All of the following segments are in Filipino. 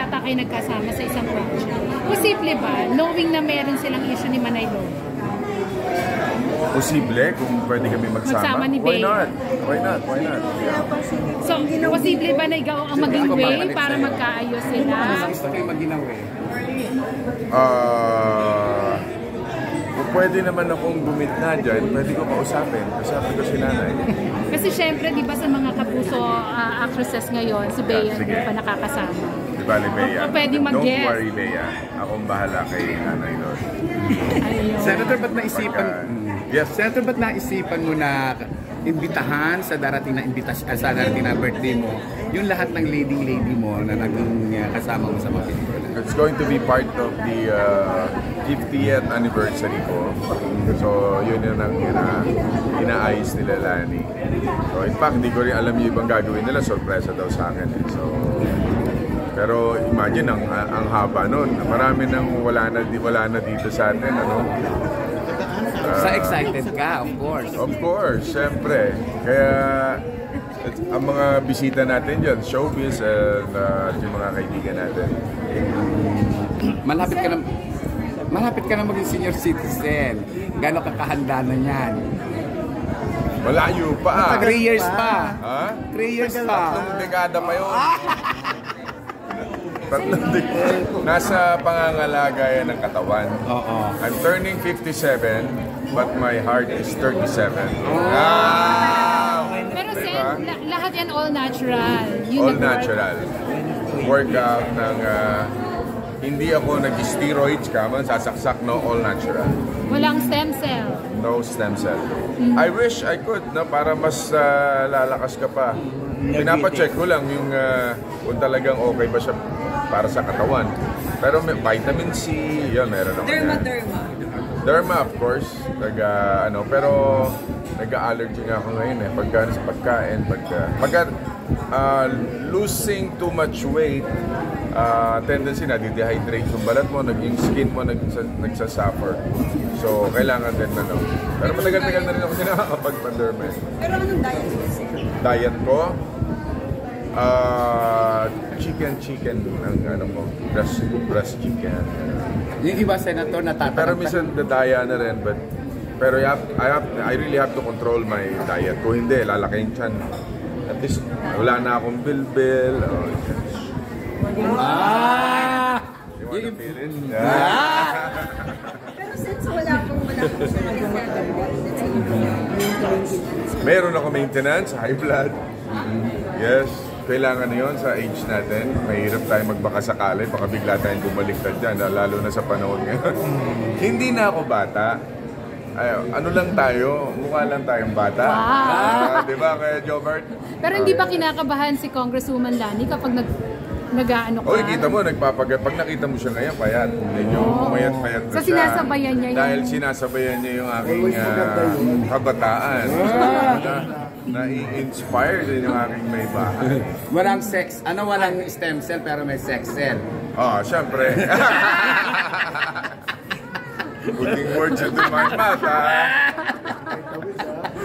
yata kayo nagkasama sa isang project. Posible ba, knowing na meron silang issue ni Manay Lo? Posible kung pwede kami magsama. Ni Why Bea? not? Why not? Why not? Yeah. So, posible ba na ikaw ang maging way para magkaayos sila? Gusto kayo maging way? Kung pwede naman akong gumitna dyan, pwede ko kausapin. Kausapin ko si nanay. Kasi syempre, di ba sa mga kapuso actresses ngayon, si Bea hindi pa nakakasama. Di ba, Bea? Pwede mag-guess. Don't worry, Bea. Akong bahala kay nanay Lord. Senator, ba't naisipan... Yes. Senator, ba't naisipan mo na imbitahan sa darating na birthday mo yung lahat ng lady mo na naging kasama mo sa mga pelikula? It's going to be part of the 50th anniversary ko. So, yun yung inaayos nila Lani. So, in fact, hindi ko rin alam yung ibang gagawin nila. Sorpresa daw sa akin. So, pero imagine, ang haba nun. Marami nang wala na dito sa atin. Ano? Sa excited ka, of course. Of course, syempre. Kaya ang mga bisita natin dyan, showbiz and yung mga kaibigan natin. Malapit ka na maging senior citizen. Gano'n ka kahanda na yan? Malayo pa. 3 years pa. Ha? 3 years pa. 3 dekada pa yun. Nasa pangangalagayan ng katawan. I'm turning 57, but my heart is 37. Pero Sen, lahat yan all natural. All natural. Workout ng... hindi ako nag-steroids ka man, sasaksak, no, all natural. Walang stem cell. No stem cell. I wish I could, no, para mas lalakas ka pa. Pinapacheck ko lang yung kung talagang okay ba siya para sa katawan. Pero may vitamin C, yun, meron naman. Derma, of course. Pero nag-allergy nga ako ngayon eh. Pagka sa pagkain, pagka losing too much weight, tendency na di-dehydrate yung balat mo, yung skin mo nagsasuffer. So, kailangan din na no. Pero matagal-tagal na rin ako nakakapag-derma. Pero anong diet mo? Diet ko? Chicken ng breast chicken. Yung iba, Senator, natatanong. Pero minsan dadaya na rin, pero I really have to control my diet. Kung hindi, lalaki yung tiyan. At least, wala na akong bilbil. You wanna feel it? Pero since wala pong Meron ako maintenance, high blood. Yes. Kailangan na yun sa age natin. Mahirap tayo magbaka sakali, baka bigla tayong bumaliktad dyan, lalo na sa panahon ngayon. Hindi na ako bata. Ano lang tayo, mukha lang tayong bata. Wow. Diba kaya Jobert? Pero hindi ba kinakabahan si Congresswoman Lani kapag nag-aano ka? Oy, kita mo, pag nakita mo siya ngayon, payat. Medyo payat-payat na siya. So sinasabayan niya yun? Dahil sinasabayan niya yung aking kabataan. Na-inspire din yung aking may bahay. Walang stem cell pero may sex cell. Syempre. Putting words into my mouth, ha?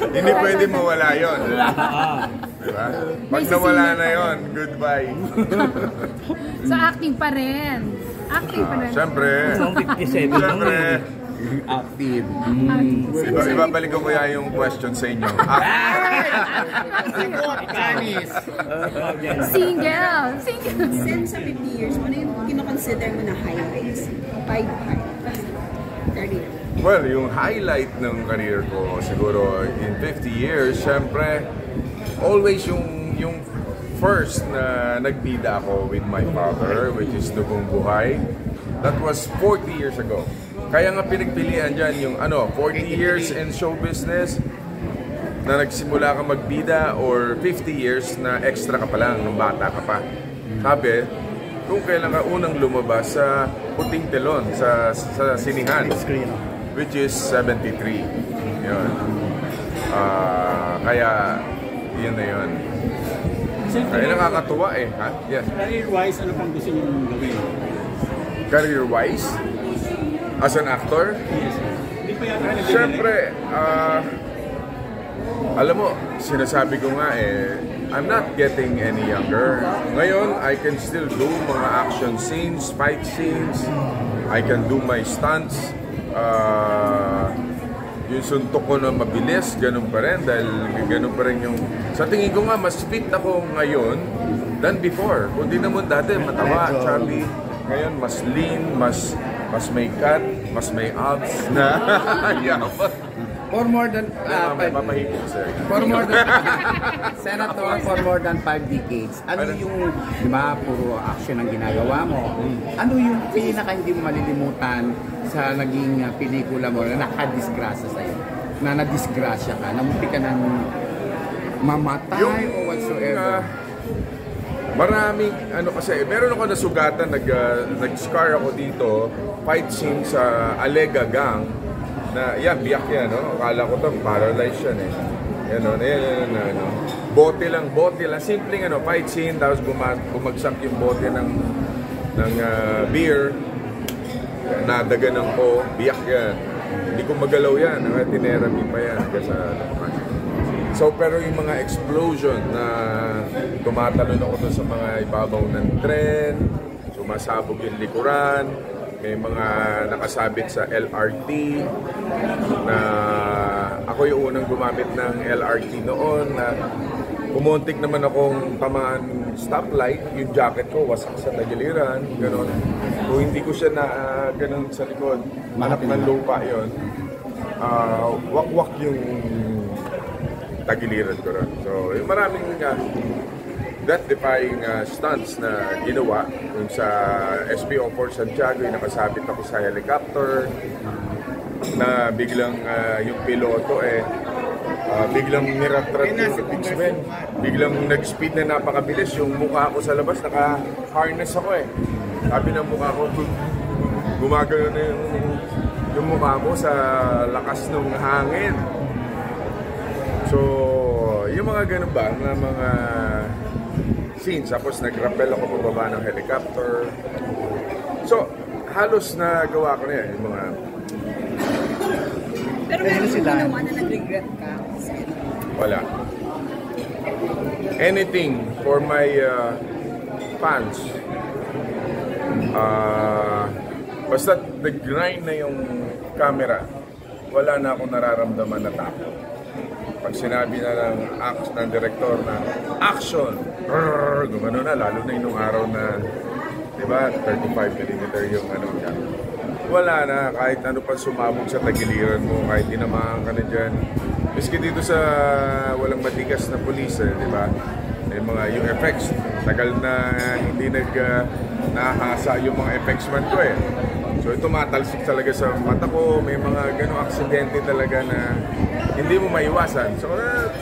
Hindi pwede mawala yun. Diba? Pag nawala na yun, goodbye. So acting pa rin. Acting pa rin. Siyempre. Siyempre. Active. Ibabalik ko kaya yung question sa inyo. Single. Since sa 50 years, ano yung kinoconsider mo na highlights? 5 highlights. Career. Well, yung highlight ng career ko siguro in 50 years, syempre, always yung first na nagbida ako with my father, which is Dugong Buhay. That was 40 years ago. Kaya nga pinagpilian dyan yung 40 years in show business na nagsimula ka magbida or 50 years na extra ka pa lang nung bata ka pa. Sabi, kung kailan ka unang lumabas sa puting telon sa sinihan, which is 73. Yun. Kaya yun na yun. Kaya nakakatuwa eh. Ha? Yes. Career-wise, ano pang gusto nyo gawin? Career-wise? As an actor? Yes. Hindi pa yata Siyempre, alam mo, sinasabi ko nga I'm not getting any younger. Ngayon, I can still do mga action scenes, fight scenes. I can do my stunts. Yung suntok ko na mabilis, ganun pa rin. Dahil ganun pa rin yung... Sa tingin ko nga, mas fit ako ngayon than before. Kundi naman dati, matawa, chubby. Ngayon, mas lean, mas may cut, mas may abs na yaman. For more than Mapahigit, sir. for more than Senator, for more than 5 decades. Ano yung, di ba, puro action ang ginagawa mo? Ano yung pinaka hindi mo malilimutan sa naging pelikula mo na nakadisgrasya sa'yo? Na nadisgrasya ka, namunti ka ng mamatay o whatsoever? Maraming, kasi, meron ako nasugatan, nag-scar ako dito, fight scene sa Alega Gang, na, biyak yan, no? Akala ko to, paralyzed yan, eh. Yan, bote lang, simpleng, fight scene, tapos bumagsak yung bote ng beer, nadagan ko, biyak yan. Hindi ko magalaw yan, tinerapi pa yan, So, pero yung mga explosion na tumatalon ako doon sa mga ibabaw ng tren, sumasabog yung likuran, may mga nakasabit sa LRT na ako yung unang gumamit ng LRT noon na pumuntik naman akong tamaan stoplight, yung jacket ko wasak sa tagiliran, gano'n. Kung hindi ko siya na gano'n sa likod, manap ng lupa yun, wakwak yung tagiliran ko ron. So, yung maraming death-defying stunts na ginawa yung sa SPO4 Santiago, yung nakasabit ako sa helicopter na biglang yung piloto biglang niratrat yung pitchman, biglang nag-speed na napakabilis yung mukha ko sa labas, naka-harness ako sabi ng mukha ko gumagano na yung mukha ko sa lakas ng hangin. So yung mga ganun ba na mga scenes, tapos nag-rappel ako pababa ng helicopter. So, halos na gawa ko na yan, yung mga... Pero meron yung ginawa na nag-regret ka? Wala. Anything for my fans. Basta nag-grind na yung camera, wala na akong nararamdaman na takot. Pag sinabi na ng director na action, gumano na, lalo na yung araw na, di ba, 35mm yung yan. Wala na, kahit ano pa sumabog sa tagiliran mo, kahit tinamaan ka na dyan. Miski dito sa walang matigas na pulis, di ba? Yung effects, tagal na hindi nahasa yung mga effects man ko So tumatalsik talaga sa mata ko, may mga ganong aksidente talaga na hindi mo maiwasan. So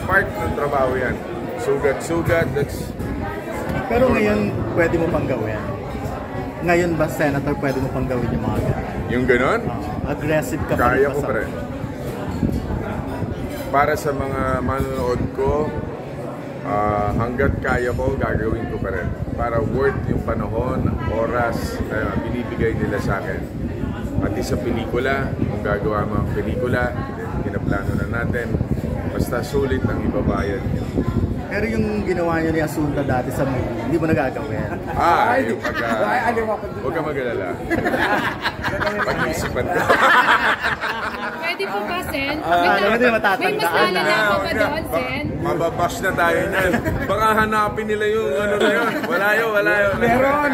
part ng trabaho yan. Sugat, that's... Pero ngayon, pwede mo pang gawin? Ngayon ba, Senator, pwede mo pang gawin yung mga ganun? Yung ganon? Aggressive ka pa rin. Kaya ko pa rin. Para sa mga manonood ko, hanggat kaya ko, gagawin ko pa rin. Para worth yung panahon, oras na binibigay nila sa akin. Pati sa pelikula, kung gagawa mo ang pelikula, pinaplano na natin, basta sulit ang ibabayad. Pero yung ginawa niyo ni Asunta dati sa movie, hindi mo nagagawin? Yung huwag ka mag-alala. Pag-iisipan ko. Pwede po ba, Sen? Hindi May mas matatandaan na. nalala ko ba doon, Sen? Mababash na tayo niyan. Baka hanapin nila yung ano na yun. Wala yun. Meron!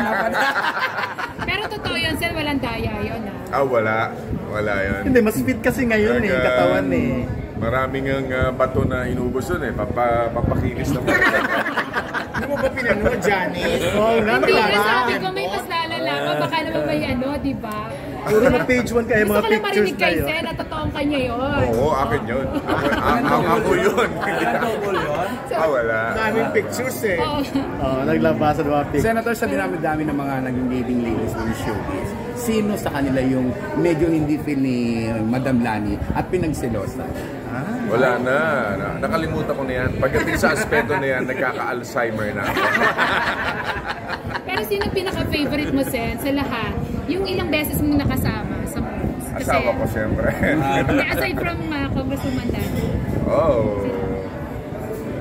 Pero totoo yun, Sen, walang daya yun, Wala yun. Hindi, mas fit kasi ngayon katawan Maraming ang bato na inubos dun papakinis na mga. Hindi mo ba pinanood, Janice? Oo, Hindi nga sabi ko, may mas lalala ko. Baka naman may di ba? Puro na page 1 kayo, mga Gusto ko lang pictures marinig kay kayo. Sen na totoong kanya yun. Oo, akin yun. Ako yun. Wala. Daming pictures Oo. Naglabasan ng mga pictures. Senator, sa dinami-dami ng mga naging leading ladies ng showbiz, sino sa kanila yung medyo hindi feel ni Madam Lani at pinagsilosa? Wala na. Nakalimutan ko na yan. Pagdating sa aspeto na yan, nagkaka-Alzheimer na ako. Pero sino pinaka-favorite mo, Sen, sa lahat? Yung ilang beses mo nakasama sa movies? Asawa ko, siyempre. Aside from Congresswoman Dani.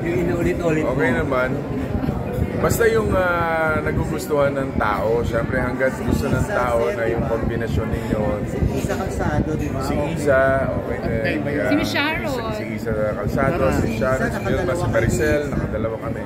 Yung inuulit-ulit mo. Okay naman. Basta yung nagugustuhan ng tao, syempre hanggat gusto ng tao na yung kombinasyon ninyo. Isa Calzado, di ba? Si Isa, okay din. Si Miss Sharon. Si Isa Calzado, si Sharon, si Vilma, si Maricel, nakadalawa kami.